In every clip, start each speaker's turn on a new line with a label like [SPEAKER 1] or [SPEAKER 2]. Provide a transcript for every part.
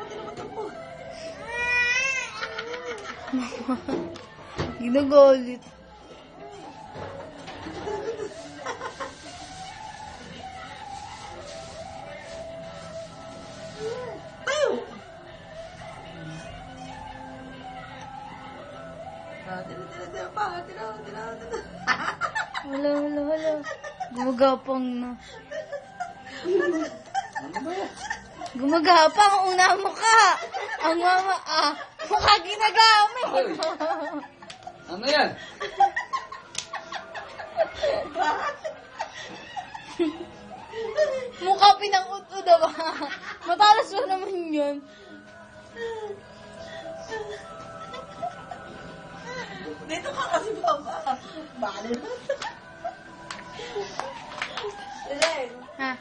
[SPEAKER 1] Tinuko po.
[SPEAKER 2] Ginagalit.
[SPEAKER 1] Tayo! Tira pa. Tira.
[SPEAKER 2] Wala. Gumagapang na. Gumagapang, una mo ka. Ang mama, mukha ginagamit.
[SPEAKER 3] Ano yan?
[SPEAKER 2] Mukha pinang-ut-ud ba? Matalas mo naman yun.
[SPEAKER 1] Dito ka kasi baba. Bali na.
[SPEAKER 2] Ha?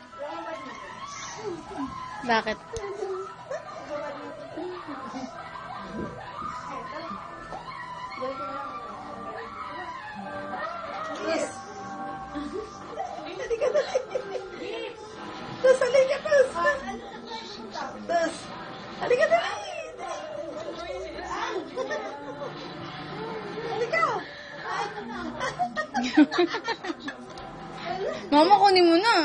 [SPEAKER 2] Bakit?
[SPEAKER 1] Yes. Halika na. Tas, halika, tas. Tas. Halika na. Halika.
[SPEAKER 2] Mama, kunin mo na.